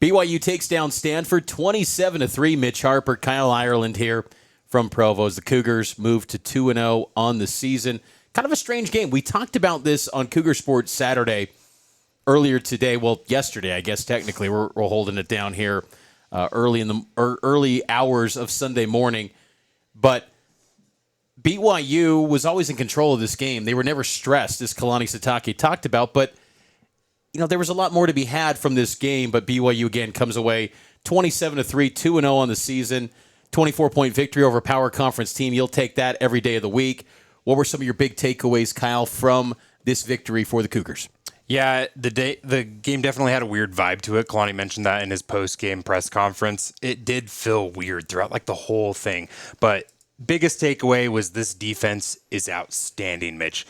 BYU takes down Stanford 27-3. Mitch Harper, Kyle Ireland here from Provo as the Cougars move to 2-0 on the season. Kind of a strange game. We talked about this on Cougar Sports Saturday earlier today. Well, yesterday, I guess technically. We're holding it down here early hours of Sunday morning. But BYU was always in control of this game. They were never stressed, as Kalani Sitake talked about. But, there was a lot more to be had from this game. But BYU, again, comes away 27-3, 2-0 on the season. 24-point victory over a power conference team. You'll take that every day of the week. What were some of your big takeaways, Kyle, from this victory for the Cougars? Yeah, the game definitely had a weird vibe to it. Kalani mentioned that in his post-game press conference. It did feel weird throughout the whole thing. But biggest takeaway was this defense is outstanding, Mitch.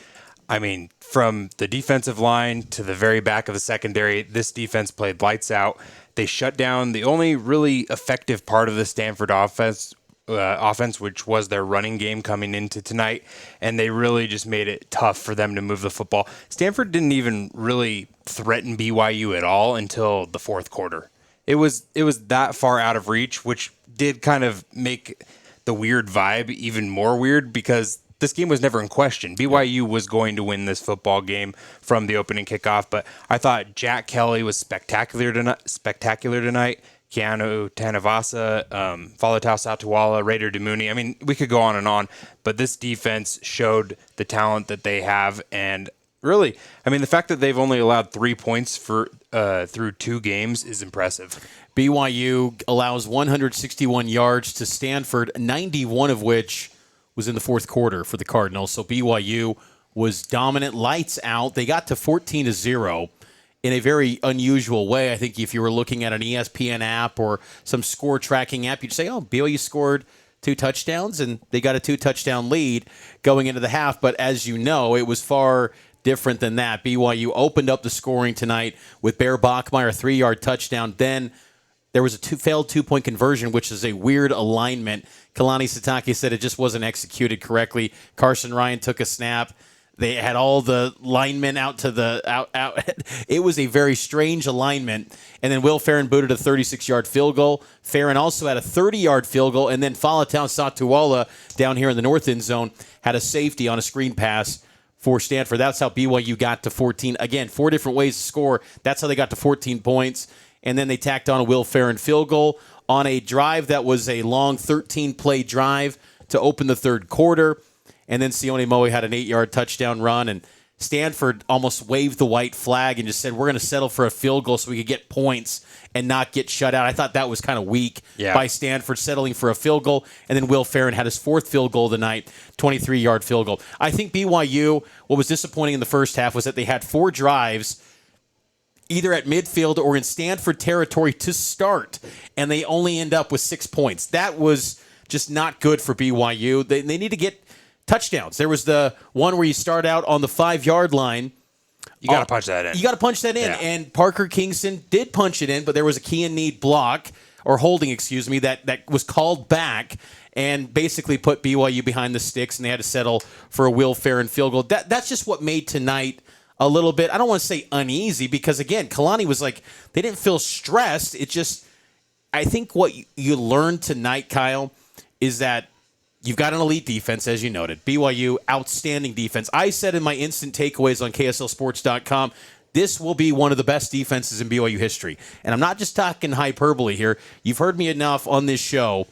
I mean, from the defensive line to the very back of the secondary, this defense played lights out. They shut down the only really effective part of the Stanford offense, which was their running game coming into tonight, and they really just made it tough for them to move the football. Stanford didn't even really threaten BYU at all until the fourth quarter. It was that far out of reach, which did kind of make the weird vibe even more weird because this game was never in question. BYU was going to win this football game from the opening kickoff, but I thought Jack Kelly was spectacular tonight. Keanu Tanavasa, Falatau Satuala, Raider Demuni. I mean, we could go on and on, but this defense showed the talent that they have. And really, I mean, the fact that they've only allowed 3 points through 2 games is impressive. BYU allows 161 yards to Stanford, 91 of which was in the fourth quarter for the Cardinals. So BYU was dominant, lights out. They got to 14-0 in a very unusual way. I think if you were looking at an ESPN app or some score tracking app, you'd say, oh, BYU scored 2 touchdowns, and they got a 2-touchdown lead going into the half. But as you know, it was far different than that. BYU opened up the scoring tonight with Bear Bachmeier, a 3-yard touchdown. Then there was a failed 2-point conversion, which is a weird alignment. Kalani Sitake said it just wasn't executed correctly. Carson Ryan took a snap. They had all the linemen out to the out. It was a very strange alignment. And then Will Farron booted a 36-yard field goal. Farron also had a 30-yard field goal. And then Falatau Satuala down here in the north end zone had a safety on a screen pass for Stanford. That's how BYU got to 14. Again, 4 different ways to score. That's how they got to 14 points. And then they tacked on a Will Farron field goal on a drive that was a long 13-play drive to open the third quarter. And then Sione Moe had an 8-yard touchdown run, and Stanford almost waved the white flag and just said, we're going to settle for a field goal so we could get points and not get shut out. I thought that was kind of weak by Stanford settling for a field goal. And then Will Farron had his 4th field goal of the night, 23-yard field goal. I think BYU, what was disappointing in the first half was that they had 4 drives either at midfield or in Stanford territory to start, and they only end up with 6 points. That was just not good for BYU. They need to get touchdowns. There was the one where you start out on the 5-yard line. You got to punch that in. You got to punch that in. Yeah. And Parker Kingston did punch it in, but there was a key and need block, or holding, that was called back and basically put BYU behind the sticks, and they had to settle for a Will Farron field goal. That's just what made tonight a little bit, I don't want to say uneasy, because, again, Kalani was like, they didn't feel stressed. It just, I think what you learned tonight, Kyle, is that you've got an elite defense, as you noted. BYU, outstanding defense. I said in my instant takeaways on KSLSports.com, this will be one of the best defenses in BYU history. And I'm not just talking hyperbole here. You've heard me enough on this show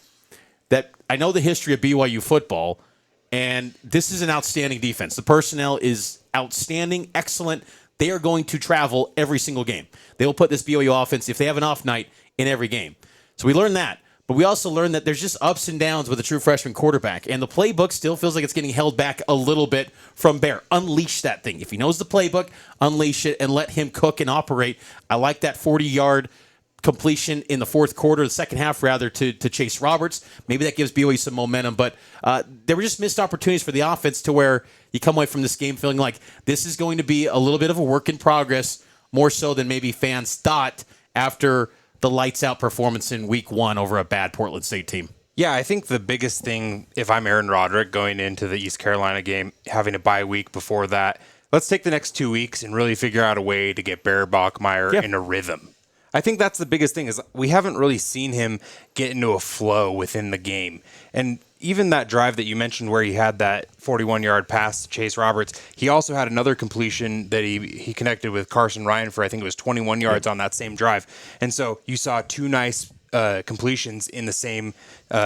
that I know the history of BYU football, and this is an outstanding defense. The personnel is outstanding, excellent. They are going to travel every single game. They will put this BYU offense, if they have an off night, in every game. So we learned that. But we also learned that there's just ups and downs with a true freshman quarterback. And the playbook still feels like it's getting held back a little bit from Bear. Unleash that thing. If he knows the playbook, unleash it and let him cook and operate. I like that 40-yard completion in the fourth quarter, the second half rather, to Chase Roberts. Maybe that gives BYU some momentum. But there were just missed opportunities for the offense to where you come away from this game feeling like this is going to be a little bit of a work in progress, more so than maybe fans thought after the lights-out performance in week 1 over a bad Portland State team. Yeah, I think the biggest thing, if I'm Aaron Roderick going into the East Carolina game, having a bye week before that, let's take the next 2 weeks and really figure out a way to get Bear Bachmeier in a rhythm. I think that's the biggest thing is we haven't really seen him get into a flow within the game. And even that drive that you mentioned where he had that 41-yard pass to Chase Roberts, he also had another completion that he connected with Carson Ryan for, I think it was 21 yards on that same drive. And so you saw two nice completions in the same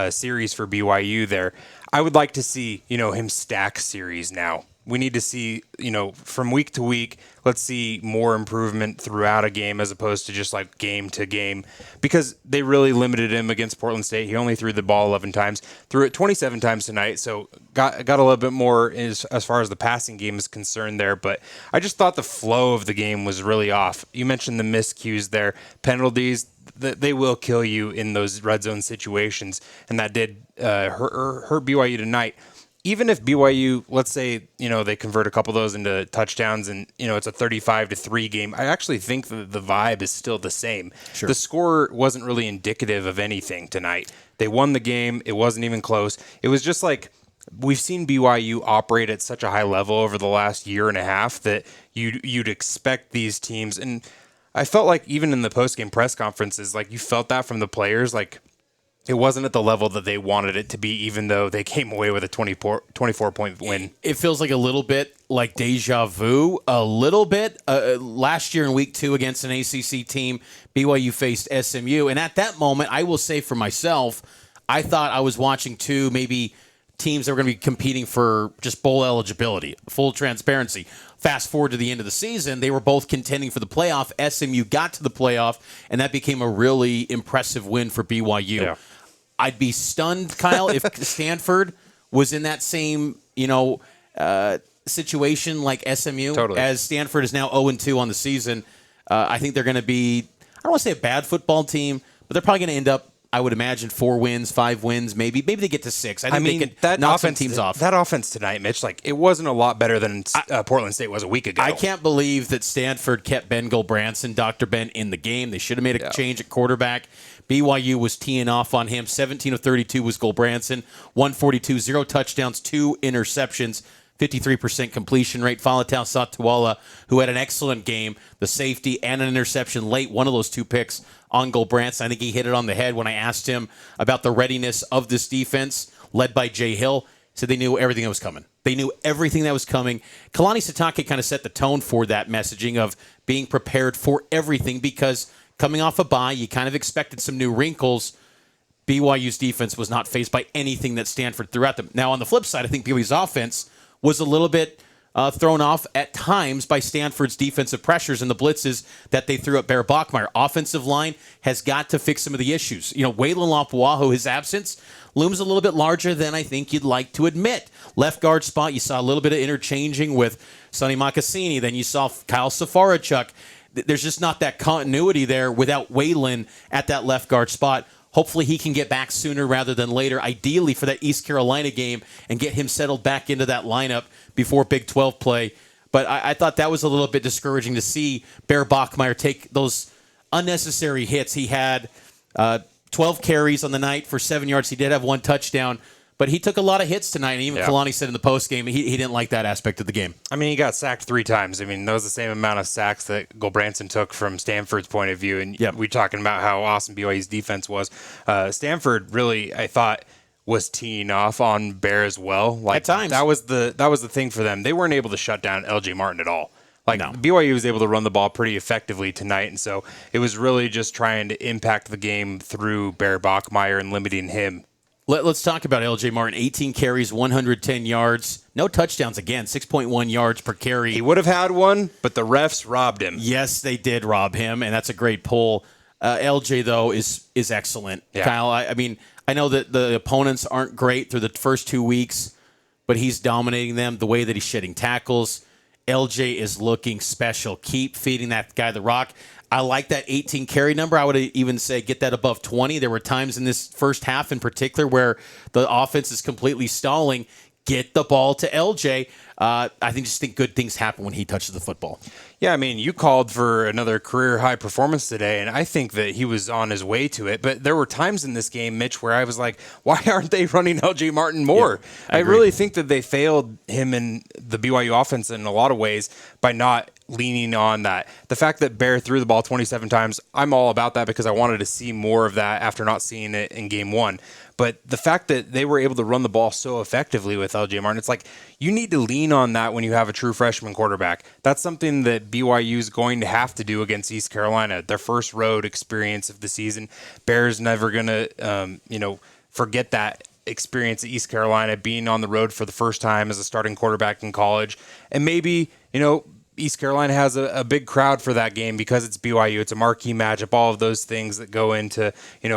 series for BYU there. I would like to see, him stack series now. We need to see, from week to week, let's see more improvement throughout a game as opposed to just like game to game, because they really limited him against Portland State. He only threw the ball 11 times, threw it 27 times tonight, so got a little bit more as far as the passing game is concerned there. But I just thought the flow of the game was really off. You mentioned the miscues there, penalties. They will kill you in those red zone situations, and that did hurt BYU tonight. Even if BYU, let's say, they convert a couple of those into touchdowns and, it's a 35-3 game, I actually think that the vibe is still the same. Sure. The score wasn't really indicative of anything tonight. They won the game. It wasn't even close. It was just like we've seen BYU operate at such a high level over the last year and a half that you'd expect these teams. And I felt like even in the postgame press conferences, like you felt that from the players, like it wasn't at the level that they wanted it to be, even though they came away with a 24-point win. It feels like a little bit like deja vu, a little bit. Last year in week 2 against an ACC team, BYU faced SMU. And at that moment, I will say for myself, I thought I was watching two maybe teams that were going to be competing for just bowl eligibility, full transparency. Fast forward to the end of the season, they were both contending for the playoff. SMU got to the playoff, and that became a really impressive win for BYU. Yeah. I'd be stunned, Kyle, if Stanford was in that same, situation like SMU. Totally. As Stanford is now 0-2 on the season. I think they're going to be, I don't want to say a bad football team, but they're probably going to end up, I would imagine, 4 wins, 5 wins, maybe. Maybe they get to 6. I think they can knock some teams off. That offense tonight, Mitch, it wasn't a lot better than Portland State was a week ago. I can't believe that Stanford kept Ben Gulbranson, Dr. Ben, in the game. They should have made a change at quarterback. BYU was teeing off on him. 17 of 32 was Gulbranson. 142, 0 touchdowns, 2 interceptions. 53% completion rate. Falatau Satuala, who had an excellent game, the safety and an interception late, one of those 2 picks on Gulbranson. I think he hit it on the head when I asked him about the readiness of this defense, led by Jay Hill. He said they knew everything that was coming. They knew everything that was coming. Kalani Sitake kind of set the tone for that messaging of being prepared for everything, because coming off a bye, you kind of expected some new wrinkles. BYU's defense was not faced by anything that Stanford threw at them. Now, on the flip side, I think BYU's offense was a little bit thrown off at times by Stanford's defensive pressures and the blitzes that they threw at Bear Bachmeier. Offensive line has got to fix some of the issues. Waylon Lapuaho, his absence looms a little bit larger than I think you'd like to admit. Left guard spot, you saw a little bit of interchanging with Sonny Makassini. Then you saw Kyle Safarachuk. There's just not that continuity there without Waylon at that left guard spot. Hopefully he can get back sooner rather than later, ideally for that East Carolina game, and get him settled back into that lineup before Big 12 play. But I thought that was a little bit discouraging to see Bear Bachmeier take those unnecessary hits. He had 12 carries on the night for 7 yards. He did have 1 touchdown. But he took a lot of hits tonight, and even Kalani said in the postgame he didn't like that aspect of the game. I mean, he got sacked 3 times. I mean, that was the same amount of sacks that Gulbranson took from Stanford's point of view. And we're talking about how awesome BYU's defense was. Stanford really, I thought, was teeing off on Bear as well. At times. That was the thing for them. They weren't able to shut down LJ Martin at all. BYU was able to run the ball pretty effectively tonight, and so it was really just trying to impact the game through Bear Bachmeier and limiting him. Let's talk about L.J. Martin. 18 carries, 110 yards. No touchdowns again, 6.1 yards per carry. He would have had one, but the refs robbed him. Yes, they did rob him, and that's a great pull. L.J., though, is excellent. Yeah. Kyle, I mean, I know that the opponents aren't great through the first 2 weeks, but he's dominating them the way that he's shedding tackles. L.J. is looking special. Keep feeding that guy the rock. I like that 18 carry number. I would even say get that above 20. There were times in this first half in particular where the offense is completely stalling. Get the ball to LJ. I think good things happen when he touches the football. Yeah, I mean, you called for another career high performance today, and I think that he was on his way to it. But there were times in this game, Mitch, where I was like, why aren't they running LJ Martin more? Yeah, I really think that they failed him in the BYU offense in a lot of ways by not leaning on that. The fact that Bear threw the ball 27 times, I'm all about that because I wanted to see more of that after not seeing it in game one. But the fact that they were able to run the ball so effectively with LJ Martin, it's like you need to lean on that when you have a true freshman quarterback. That's something that BYU is going to have to do against East Carolina. Their first road experience of the season. Bear's never going to, forget that experience at East Carolina, being on the road for the first time as a starting quarterback in college. And maybe, East Carolina has a big crowd for that game because it's BYU. It's a marquee matchup, all of those things that go into,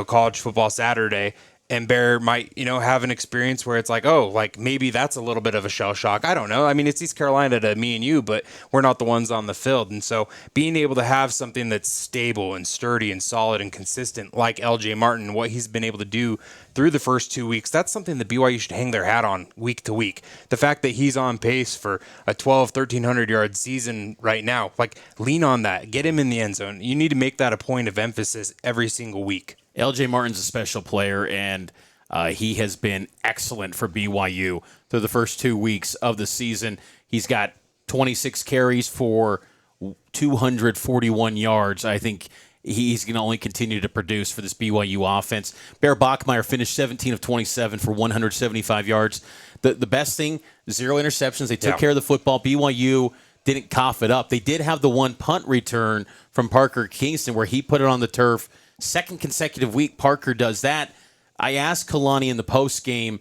college football Saturday. And Bear might, have an experience where it's like, maybe that's a little bit of a shell shock. I don't know. I mean, it's East Carolina to me and you, but we're not the ones on the field. And so being able to have something that's stable and sturdy and solid and consistent like LJ Martin, what he's been able to do through the first 2 weeks, that's something that BYU should hang their hat on week to week. The fact that he's on pace for a 1,300 yard season right now, lean on that. Get him in the end zone. You need to make that a point of emphasis every single week. LJ Martin's a special player, and he has been excellent for BYU through the first 2 weeks of the season. He's got 26 carries for 241 yards. I think he's going to only continue to produce for this BYU offense. Bear Bachmeier finished 17 of 27 for 175 yards. The best thing, 0 interceptions. They took care of the football. BYU didn't cough it up. They did have the one punt return from Parker Kingston where he put it on the turf. Second consecutive week, Parker does that. I asked Kalani in the postgame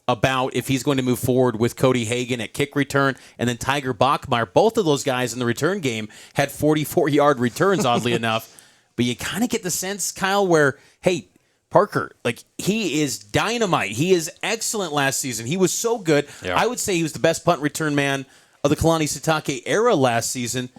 about if he's going to move forward with Cody Hagan at kick return and then Tiger Bachmeier. Both of those guys in the return game had 44-yard returns, oddly enough. But you kind of get the sense, Kyle, where, hey, Parker, he is dynamite. He is excellent last season. He was so good. Yeah. I would say he was the best punt return man of the Kalani Sitake era last season.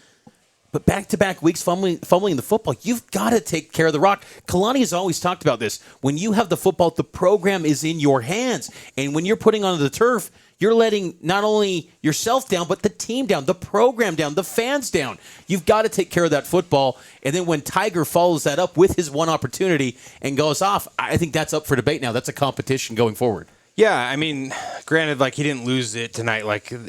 But back-to-back weeks fumbling the football, you've got to take care of the rock. Kalani has always talked about this. When you have the football, the program is in your hands. And when you're putting on the turf, you're letting not only yourself down, but the team down, the program down, the fans down. You've got to take care of that football. And then when Tiger follows that up with his one opportunity and goes off, I think that's up for debate now. That's a competition going forward. Yeah, I mean, granted, he didn't lose it tonight.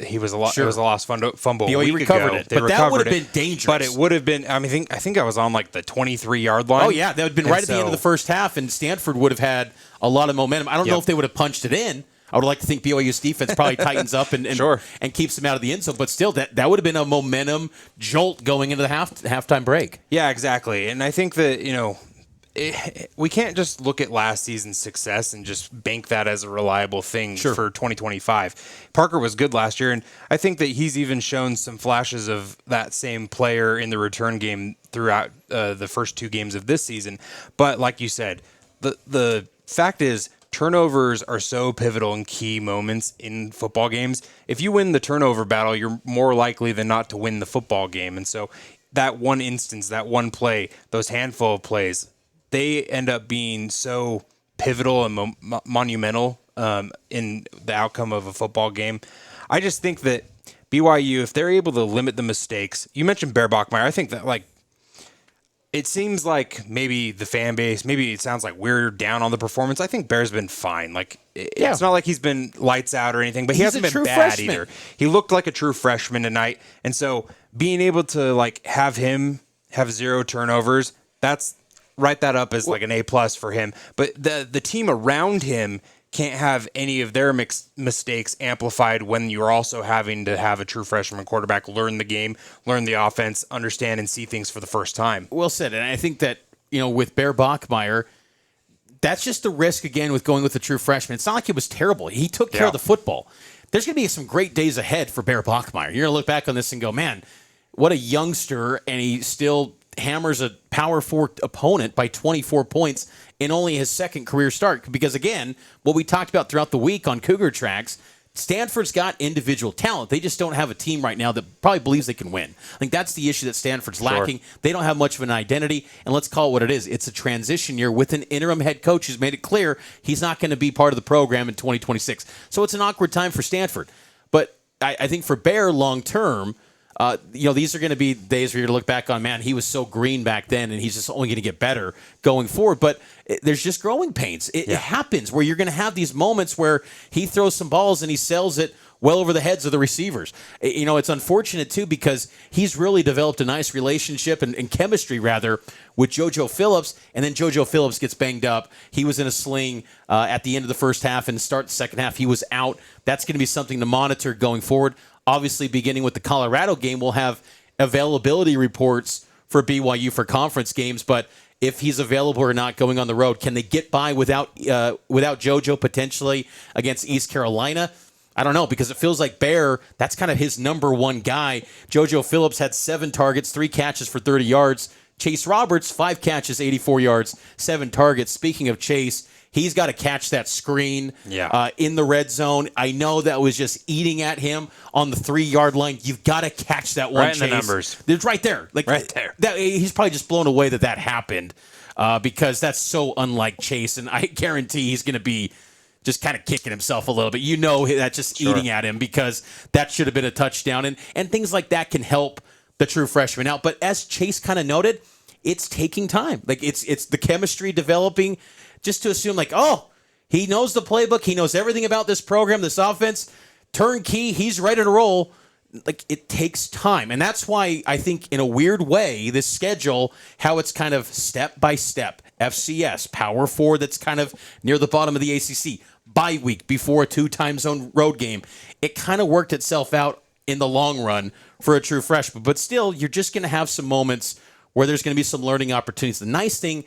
He was Sure. It was a lost fumble. BYU recovered it, but that would have been dangerous. But it would have been. I think I was on the 23-yard line. Oh yeah, that would have been right at the end of the first half, and Stanford would have had a lot of momentum. I don't know if they would have punched it in. I would like to think BYU's defense probably tightens up and sure. and keeps them out of the end zone. But still, that would have been a momentum jolt going into the halftime break. Yeah, exactly. And I think that we can't just look at last season's success and just bank that as a reliable thing for 2025. Parker was good last year, and I think that he's even shown some flashes of that same player in the return game throughout the first 2 games of this season. But like you said, the fact is turnovers are so pivotal and key moments in football games. If you win the turnover battle, you're more likely than not to win the football game. And so that one instance, that one play, those handful of plays, they end up being so pivotal and monumental in the outcome of a football game. I just think that BYU, if they're able to limit the mistakes, you mentioned Bear Bachmeier. I think that it seems like maybe the fan base, maybe it sounds like we're down on the performance. I think Bear's been fine. It's not like he's been lights out or anything, but he hasn't been bad either. He looked like a true freshman tonight. And so being able to have him have 0 turnovers, write that up as an A+ for him. But the team around him can't have any of their mistakes amplified when you're also having to have a true freshman quarterback learn the game, learn the offense, understand and see things for the first time. Well said. And I think that, with Bear Bachmeier, that's just the risk, again, with going with a true freshman. It's not like it was terrible. He took care of the football. There's going to be some great days ahead for Bear Bachmeier. You're going to look back on this and go, man, what a youngster, and he still hammers a Power 4 opponent by 24 points in only his second career start. Because, again, what we talked about throughout the week on Cougar Tracks, Stanford's got individual talent. They just don't have a team right now that probably believes they can win. I think that's the issue that Stanford's lacking. They don't have much of an identity, and let's call it what it is. It's a transition year with an interim head coach who's made it clear he's not going to be part of the program in 2026. So it's an awkward time for Stanford. But I think for Bear long term, These are going to be days where you look back on, man, he was so green back then, and he's just only going to get better going forward. But there's just growing pains. It happens where you're going to have these moments where he throws some balls and he sells it well over the heads of the receivers. It's unfortunate, too, because he's really developed a nice relationship and chemistry, rather, with JoJo Phillips, and then JoJo Phillips gets banged up. He was in a sling at the end of the first half, and start the second half, he was out. That's going to be something to monitor going forward. Obviously, beginning with the Colorado game, we'll have availability reports for BYU for conference games, but if he's available or not going on the road, can they get by without JoJo potentially against East Carolina? I don't know, because it feels like Bear, that's kind of his number one guy. JoJo Phillips had 7 targets, 3 catches for 30 yards. Chase Roberts, 5 catches, 84 yards, 7 targets. Speaking of Chase, he's got to catch that screen in the red zone. I know that was just eating at him on the 3-yard line. You've got to catch that one, right Chase. In the numbers. It's right there. Right there. He's probably just blown away that happened because that's so unlike Chase, and I guarantee he's going to be just kind of kicking himself a little bit. That's just eating at him because that should have been a touchdown. And things like that can help the true freshman out. But as Chase kind of noted, it's taking time. It's the chemistry developing. Just to assume he knows the playbook. He knows everything about this program, this offense. Turnkey, he's ready to roll. It takes time. And that's why I think in a weird way, this schedule, how it's kind of step by step. FCS, Power 4 that's kind of near the bottom of the ACC. Bye week before a 2-time zone road game. It kind of worked itself out in the long run for a true freshman. But still, you're just going to have some moments where there's going to be some learning opportunities. The nice thing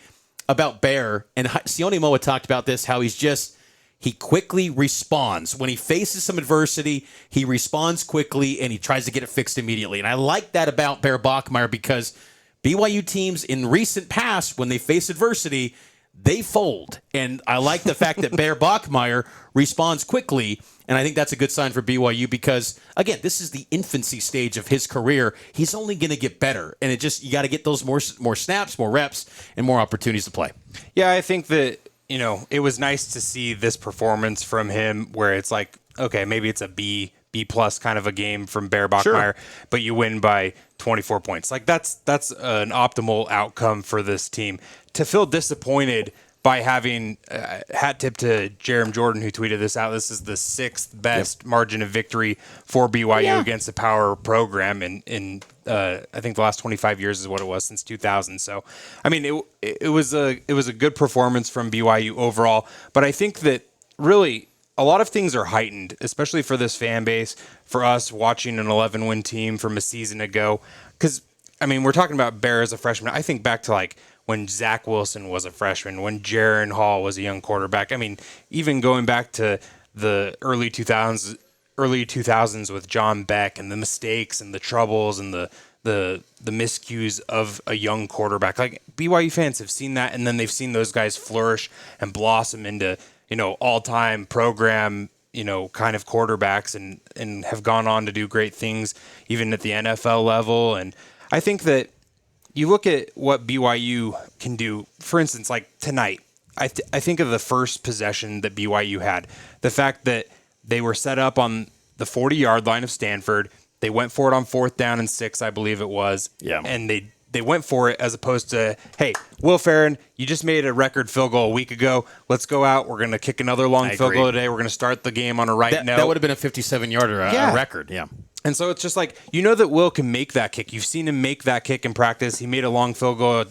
about Bear, and Sione Moa talked about this, how he quickly responds. When he faces some adversity, he responds quickly, and he tries to get it fixed immediately. And I like that about Bear Bachmeier because BYU teams in recent past, when they face adversity, they fold. And I like the fact that Bear Bachmeier responds quickly, and I think that's a good sign for BYU because, again, this is the infancy stage of his career. He's only going to get better, and you got to get those more snaps, more reps, and more opportunities to play. Yeah, I think that, it was nice to see this performance from him where it's like, okay, maybe it's a B plus kind of a game from Bear Bachmeier, but you win by 24 points. That's an optimal outcome for this team. To feel disappointed by having hat tip to Jerem Jordan, who tweeted this out. This is the 6th best margin of victory for BYU against a power program in I think the last 25 years is what it was since 2000. So, I mean, it was a good performance from BYU overall. But I think that really a lot of things are heightened, especially for this fan base, for us watching an 11-win team from a season ago. Because, I mean, we're talking about Bear as a freshman. I think back to when Zach Wilson was a freshman, when Jaron Hall was a young quarterback. I mean, even going back to the early 2000s with John Beck and the mistakes and the troubles and the miscues of a young quarterback. BYU fans have seen that, and then they've seen those guys flourish and blossom into, all-time program, kind of quarterbacks and have gone on to do great things even at the NFL level. And I think that you look at what BYU can do, for instance, tonight, I think of the first possession that BYU had. The fact that they were set up on the 40-yard line of Stanford. They went for it on 4th down and 6, I believe it was. Yeah. And they went for it as opposed to, hey, Will Farron, you just made a record field goal a week ago. Let's go out. We're going to kick another long field goal today. We're going to start the game on a note. That would have been a 57-yarder record. Yeah. And so it's just that Will can make that kick. You've seen him make that kick in practice. He made a long field goal,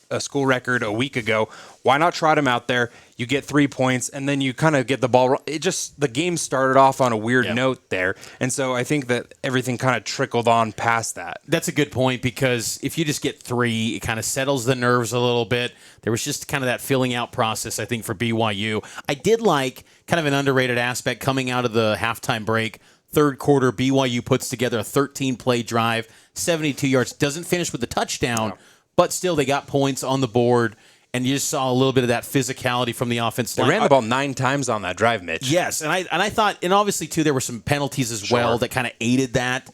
a school record a week ago. Why not trot him out there? You get 3 points, and then you kind of get the ball. The game started off on a weird note there. And so I think that everything kind of trickled on past that. That's a good point because if you just get 3, it kind of settles the nerves a little bit. There was just kind of that filling out process, I think, for BYU. I did like kind of an underrated aspect coming out of the halftime break. Third quarter, BYU puts together a 13-play drive, 72 yards. Doesn't finish with a touchdown, but still they got points on the board, and you just saw a little bit of that physicality from the offense. They ran the ball 9 times on that drive, Mitch. Yes, and I thought, and obviously, too, there were some penalties as well that kind of aided that.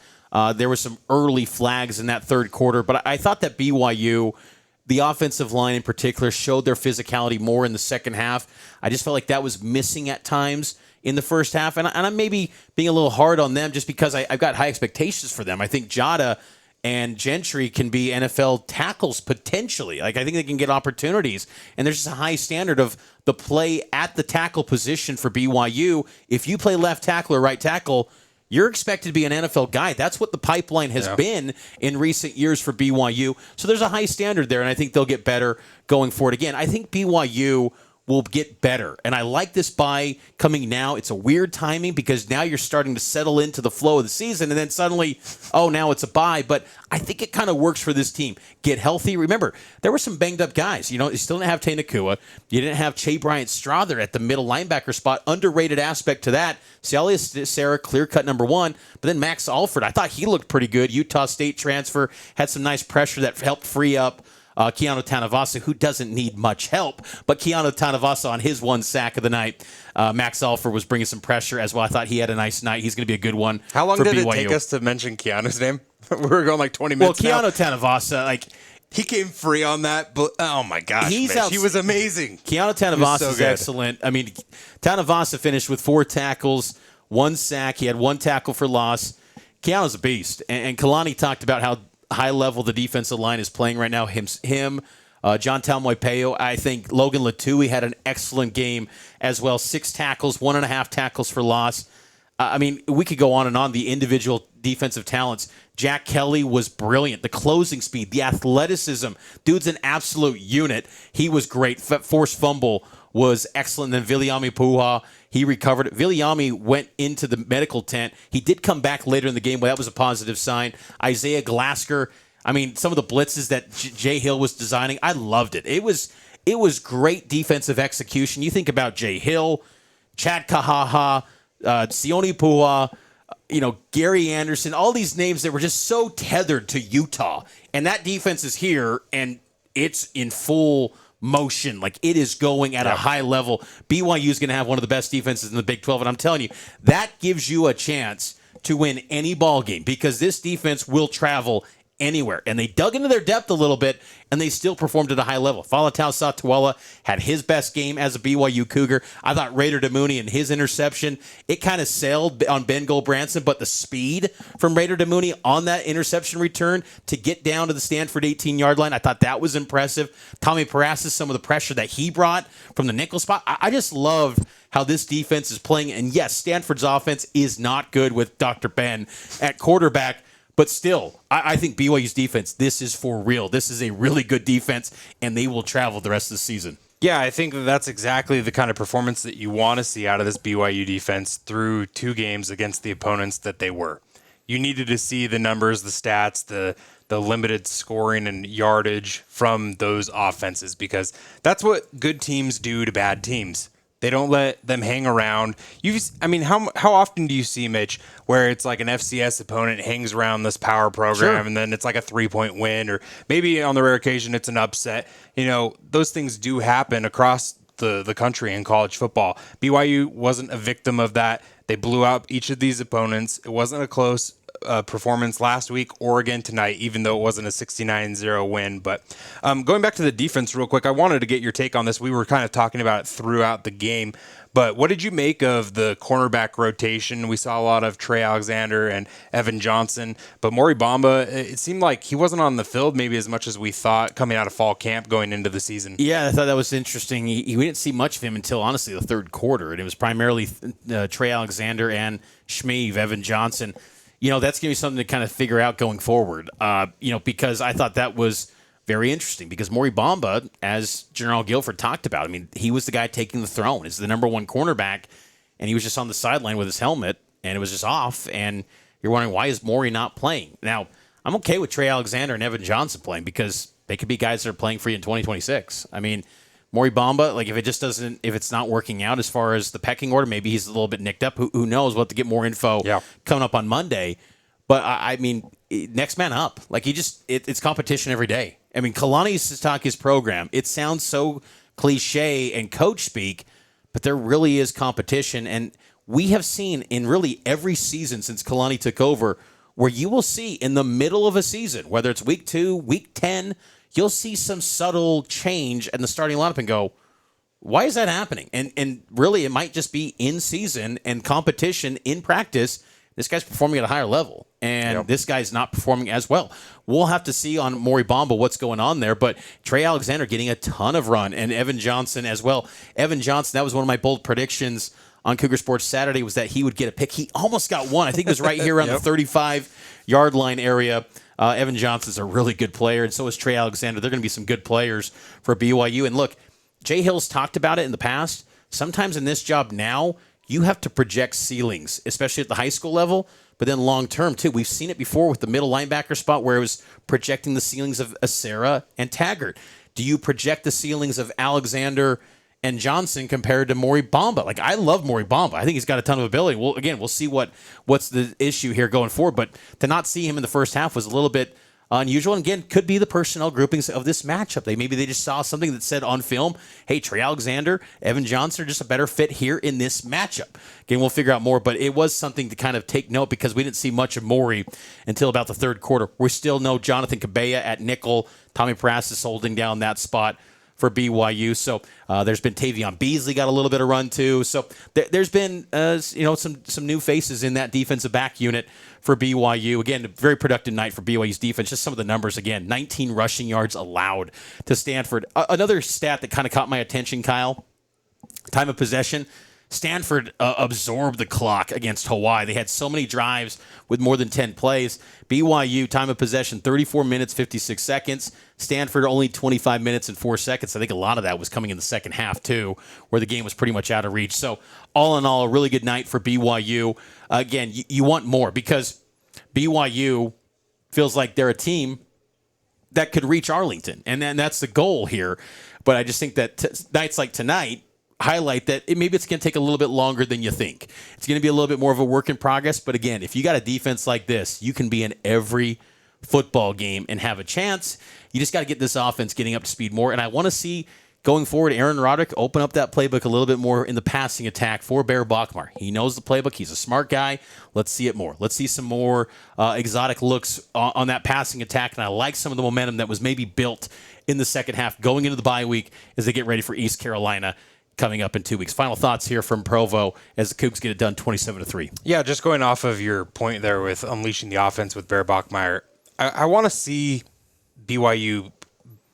There were some early flags in that third quarter, but I thought that BYU, the offensive line in particular, showed their physicality more in the second half. I just felt like that was missing at times in the first half. And I'm maybe being a little hard on them just because I've got high expectations for them. I think Jada and Gentry can be NFL tackles potentially. Like, I think they can get opportunities. And there's just a high standard of the play at the tackle position for BYU. If you play left tackle or right tackle, you're expected to be an NFL guy. That's what the pipeline has been in recent years for BYU. So there's a high standard there, and I think they'll get better going forward. Again, I think BYU will get better. And I like this bye coming now. It's a weird timing because now you're starting to settle into the flow of the season, and then suddenly, now it's a bye. But I think it kind of works for this team. Get healthy. Remember, there were some banged-up guys. You still didn't have Tay Nakua. You didn't have Che Bryant-Strother at the middle linebacker spot. Underrated aspect to that. Celia Sarah, clear-cut number one. But then Max Alford, I thought he looked pretty good. Utah State transfer, had some nice pressure that helped free up Keanu Tanavasa, who doesn't need much help, but Keanu Tanavasa on his one sack of the night. Max Alford was bringing some pressure as well. I thought he had a nice night. He's going to be a good one. How long for did BYU. it take us to mention Keanu's name? We were going like 20 minutes. Well, Keanu Tanavasa, he came free on that. But oh my gosh, he was amazing. Keanu Tanavasa is excellent. I mean, Tanavasa finished with 4 tackles, 1 sack. He had 1 tackle for loss. Keanu's a beast, and Kalani talked about how high level the defensive line is playing right now. John Talmoipeo. I think Logan Latui had an excellent game as well. 6 tackles, 1.5 tackles for loss. I mean, we could go on and on. The individual defensive talents. Jack Kelly was brilliant. The closing speed, the athleticism. Dude's an absolute unit. He was great. Forced fumble was excellent. Then Viliami Puha, he recovered it. Viliami went into the medical tent. He did come back later in the game, but that was a positive sign. Isaiah Glasker, I mean, some of the blitzes that Jay Hill was designing, I loved it. It was great defensive execution. You think about Jay Hill, Chad Kahaha, Sione Puha, Gary Anderson, all these names that were just so tethered to Utah. And that defense is here, and it's in full motion. Like, it is going at a high level. BYU is going to have one of the best defenses in the Big 12, and I'm telling you, that gives you a chance to win any ball game because this defense will travel anywhere. And they dug into their depth a little bit, and they still performed at a high level. Falatau Satuala had his best game as a BYU Cougar. I thought Raider Damuni and his interception, it kind of sailed on Ben Gold-Branson, but the speed from Raider Damuni on that interception return to get down to the Stanford 18-yard line, I thought that was impressive. Tommy Parasis, some of the pressure that he brought from the nickel spot. I just love how this defense is playing. And yes, Stanford's offense is not good with Dr. Ben at quarterback, but still, I think BYU's defense, this is for real. This is a really good defense, and they will travel the rest of the season. Yeah, I think that's exactly the kind of performance that you want to see out of this BYU defense through 2 games against the opponents that they were. You needed to see the numbers, the stats, the limited scoring and yardage from those offenses because that's what good teams do to bad teams. They don't let them hang around. How often do you see, Mitch, where it's like an FCS opponent hangs around this power program and then it's like a 3-point win, or maybe on the rare occasion it's an upset. Those things do happen across the country in college football. BYU wasn't a victim of that. They blew out each of these opponents. It wasn't a close performance last week or again tonight, even though it wasn't a 69-0 win. But going back to the defense real quick, I wanted to get your take on this. We were kind of talking about it throughout the game, but what did you make of the cornerback rotation? We saw a lot of Trey Alexander and Evan Johnson, but Maury Bamba, it seemed like he wasn't on the field maybe as much as we thought coming out of fall camp going into the season. Yeah, I thought that was interesting. We didn't see much of him until, honestly, the third quarter, and it was primarily Trey Alexander and Shmeev, Evan Johnson. That's going to be something to kind of figure out going forward, because I thought that was very interesting because Maury Bamba, as General Guilford talked about, he was the guy taking the throne. He's the number 1 cornerback, and he was just on the sideline with his helmet, and it was just off, and you're wondering, why is Maury not playing? Now, I'm okay with Trey Alexander and Evan Johnson playing because they could be guys that are playing for you in 2026. Maury Bamba, if it's not working out as far as the pecking order, maybe he's a little bit nicked up. Who knows? We'll have to get more info coming up on Monday. But next man up. It's competition every day. Kalani Sitake's program, it sounds so cliche and coach speak, but there really is competition. And we have seen in really every season since Kalani took over, where you will see in the middle of a season, whether it's week 2, week 10, you'll see some subtle change in the starting lineup and go, Why is that happening? And really, it might just be in season and competition in practice. This guy's performing at a higher level, and this guy's not performing as well. We'll have to see on Maury Bamba what's going on there, but Trey Alexander getting a ton of run, and Evan Johnson as well. Evan Johnson, that was one of my bold predictions on Cougar Sports Saturday, was that he would get a pick. He almost got one. I think it was right here around the 35-yard line area. Evan Johnson's a really good player, and so is Trey Alexander. They're going to be some good players for BYU. And look, Jay Hill's talked about it in the past. Sometimes in this job now, you have to project ceilings, especially at the high school level, but then long-term, too. We've seen it before with the middle linebacker spot where it was projecting the ceilings of Acera and Taggart. Do you project the ceilings of Alexander and Johnson compared to Maury Bamba? Like, I love Maury Bamba. I think he's got a ton of ability. Well, again, we'll see what's the issue here going forward, but to not see him in the first half was a little bit unusual. And again, could be the personnel groupings of this matchup. Maybe they just saw something that said on film, hey, Trey Alexander, Evan Johnson are just a better fit here in this matchup. Again, we'll figure out more, but it was something to kind of take note because we didn't see much of Maury until about the third quarter. We still know Jonathan Cabella at nickel, Tommy Parasis holding down that spot for BYU. So there's been Tavion Beasley got a little bit of run too. So there's been some new faces in that defensive back unit for BYU. Again, a very productive night for BYU's defense. Just some of the numbers again: 19 rushing yards allowed to Stanford. Another stat that kind of caught my attention, Kyle: time of possession. Stanford absorbed the clock against Hawaii. They had so many drives with more than 10 plays. BYU, time of possession, 34 minutes, 56 seconds. Stanford, only 25 minutes and 4 seconds. I think a lot of that was coming in the second half, too, where the game was pretty much out of reach. So, all in all, a really good night for BYU. Again, you want more because BYU feels like they're a team that could reach Arlington, and then that's the goal here. But I just think that nights like tonight highlight that maybe it's going to take a little bit longer than you think. It's going to be a little bit more of a work in progress. But again, if you got a defense like this, you can be in every football game and have a chance. You just got to get this offense getting up to speed more. And I want to see going forward, Aaron Roderick open up that playbook a little bit more in the passing attack for Bear Bachmeier. He knows the playbook. He's a smart guy. Let's see it more. Let's see some more exotic looks on that passing attack. And I like some of the momentum that was maybe built in the second half going into the bye week as they get ready for East Carolina coming up in 2 weeks. Final thoughts here from Provo as the Cougs get it done 27-3. Yeah, just going off of your point there with unleashing the offense with Bear Bachmeier, I want to see BYU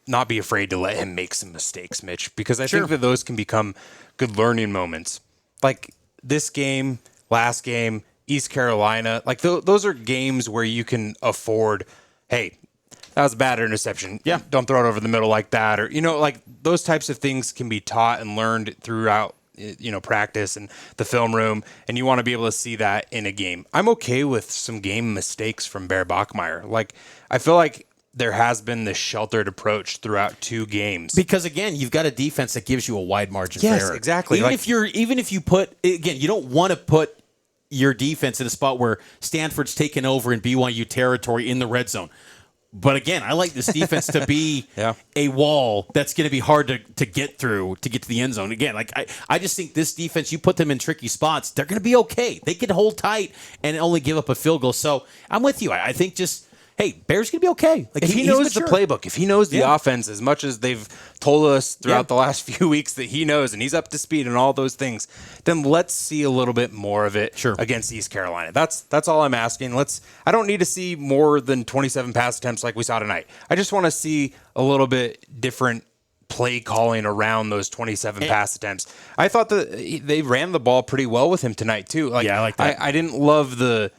not be afraid to let him make some mistakes, Mitch, because I think that those can become good learning moments. Like this game, last game, East Carolina, like those are games where you can afford, hey, that was a bad interception. Yeah. Don't throw it over the middle like that. Or, like those types of things can be taught and learned throughout, practice and the film room. And you want to be able to see that in a game. I'm okay with some game mistakes from Bear Bachmeier. Like, I feel like there has been this sheltered approach throughout 2 games. Because again, you've got a defense that gives you a wide margin for error. Yes, exactly. Even if you put, again, you don't want to put your defense in a spot where Stanford's taken over in BYU territory in the red zone. But again, I like this defense to be a wall that's going to be hard to get through to get to the end zone. Again, like I just think this defense, you put them in tricky spots, they're going to be okay. They can hold tight and only give up a field goal. So I'm with you. I think just, hey, Bear's going to be okay. Like if he knows the playbook, if he knows the offense as much as they've told us throughout the last few weeks that he knows and he's up to speed and all those things, then let's see a little bit more of it against East Carolina. That's all I'm asking. I don't need to see more than 27 pass attempts like we saw tonight. I just want to see a little bit different play calling around those 27 pass attempts. I thought that they ran the ball pretty well with him tonight too. I like that. I didn't love the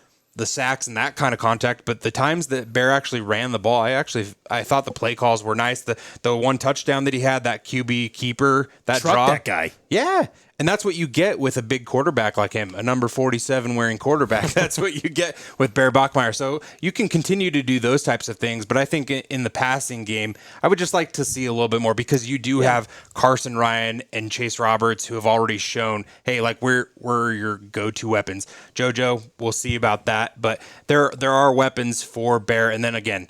sacks and that kind of contact, but the times that Bear actually ran the ball, I thought the play calls were nice. The one touchdown that he had, that QB keeper, that Truck draw, that guy. Yeah. And that's what you get with a big quarterback like him, a number 47 wearing quarterback. That's what you get with Bear Bachmeier. So you can continue to do those types of things, but I think in the passing game, I would just like to see a little bit more because you do have Carson Ryan and Chase Roberts who have already shown, hey, like we're your go-to weapons. JoJo, we'll see about that, but there are weapons for Bear. And then again,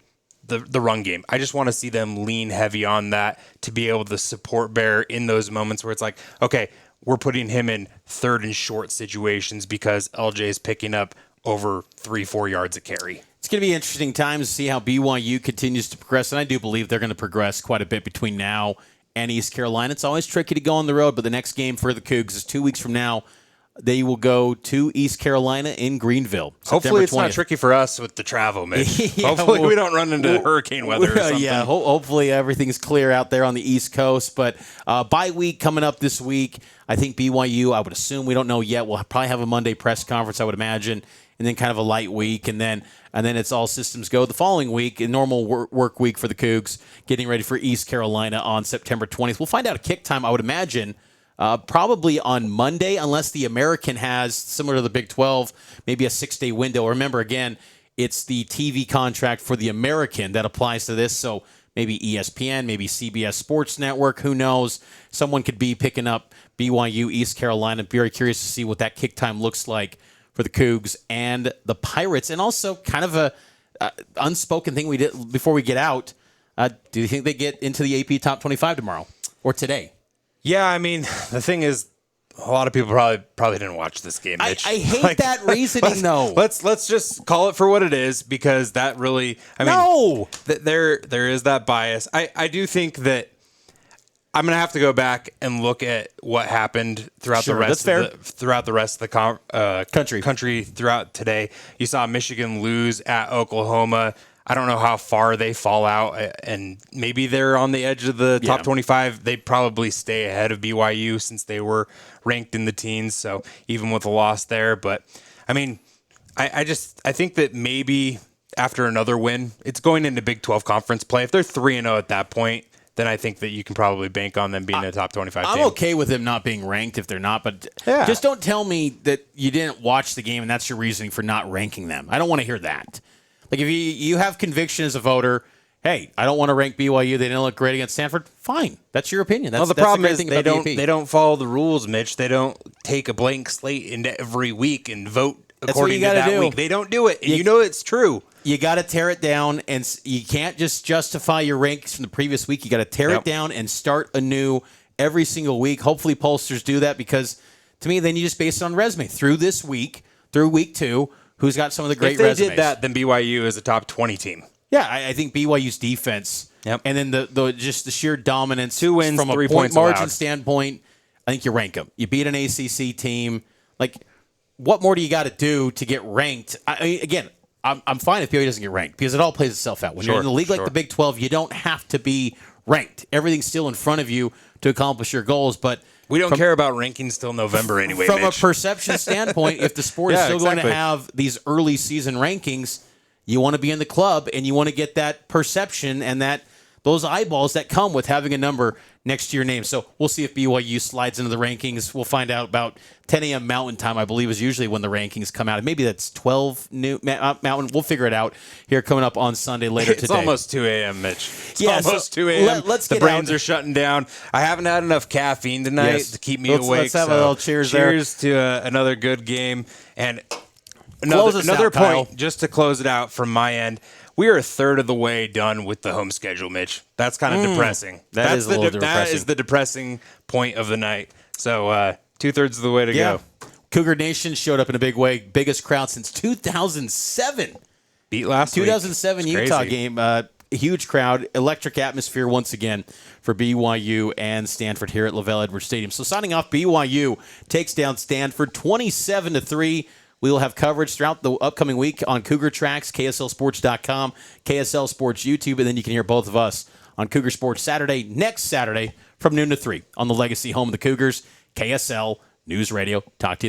the run game. I just want to see them lean heavy on that to be able to support Bear in those moments where it's like, okay, we're putting him in third and short situations because LJ is picking up over 3-4 yards a carry. It's going to be interesting times to see how BYU continues to progress, and I do believe they're going to progress quite a bit between now and East Carolina. It's always tricky to go on the road, but the next game for the Cougs is 2 weeks from now. They will go to East Carolina in Greenville. Hopefully it's 20th. not tricky for us with the travel, Mitch. Yeah, Hopefully we don't run into hurricane weather or something. Yeah, hopefully everything's clear out there on the East Coast. But bye week coming up this week. I think BYU, I would assume, we don't know yet. We'll probably have a Monday press conference, I would imagine, and then kind of a light week. And then it's all systems go the following week, a normal work week for the Cougs, getting ready for East Carolina on September 20th. We'll find out a kick time, I would imagine, probably on Monday, unless the American has, similar to the Big 12, maybe a 6-day window. Remember, again, it's the TV contract for the American that applies to this. So maybe ESPN, maybe CBS Sports Network, who knows? Someone could be picking up BYU, East Carolina. Very curious to see what that kick time looks like for the Cougs and the Pirates. And also kind of a unspoken thing we did before we get out. Do you think they get into the AP Top 25 tomorrow or today? Yeah, I mean, the thing is, a lot of people probably didn't watch this game, Mitch. I hate that reasoning, though. Let's just call it for what it is, because that really, there is that bias. I do think that I'm going to have to go back and look at what happened throughout the rest of the country throughout today. You saw Michigan lose at Oklahoma. I don't know how far they fall out, and maybe they're on the edge of the top 25. They probably stay ahead of BYU since they were ranked in the teens, so even with a loss there. But, I mean, I think that maybe after another win, it's going into Big 12 conference play. If they're 3-0 at that point, then I think that you can probably bank on them being a top 25 team. I'm okay with them not being ranked if they're not, but just don't tell me that you didn't watch the game and that's your reasoning for not ranking them. I don't want to hear that. Like, if you have conviction as a voter, hey, I don't want to rank BYU. They didn't look great against Stanford. Fine. That's your opinion. That's, the problem is they don't follow the rules, Mitch. They don't take a blank slate into every week and vote according to that week. They don't do it. And you know it's true. You got to tear it down, and you can't just justify your rankings from the previous week. You got to tear it down and start anew every single week. Hopefully pollsters do that, because to me, then you just base it on resume. Through this week, through week 2, who's got some of the great resumes. If they did that, then BYU is a top 20 team. Yeah, I think BYU's defense, and then the sheer dominance, 2 wins, from 3 a points point margin allowed. standpoint, I think you rank them. You beat an ACC team. Like, what more do you got to do to get ranked? I'm fine if BYU doesn't get ranked, because it all plays itself out. When you're in a league like the Big 12, you don't have to be ranked. Everything's still in front of you to accomplish your goals, but we don't care about rankings till November anyway, From Mitch. a perception standpoint, if the sport is still going to have these early season rankings, you want to be in the club, and you want to get that perception and those eyeballs that come with having a number next to your name. So we'll see if BYU slides into the rankings. We'll find out about 10 a.m. Mountain Time, I believe, is usually when the rankings come out. Maybe that's 12 Mountain. We'll figure it out here coming up on Sunday later today. It's almost 2 a.m., Mitch. It's almost 2 a.m. Let's get the brains out. are shutting down. I haven't had enough caffeine tonight to keep me awake. Let's have a little cheers there. Cheers to another good game. And Close another us out, point, Kyle. just to close it out from my end. We are a third of the way done with the home schedule, Mitch. That's kind of depressing. That is the depressing point of the night. So 2/3 of the way to go. Cougar Nation showed up in a big way. Biggest crowd since 2007. Beat last week. 2007 It's Utah crazy. game. Huge crowd. Electric atmosphere once again for BYU and Stanford here at LaVell Edwards Stadium. So signing off, BYU takes down Stanford 27-3. We will have coverage throughout the upcoming week on Cougar Tracks, KSLSports.com, KSL Sports YouTube, and then you can hear both of us on Cougar Sports next Saturday from noon to 3 on the legacy home of the Cougars, KSL News Radio. Talk to you then.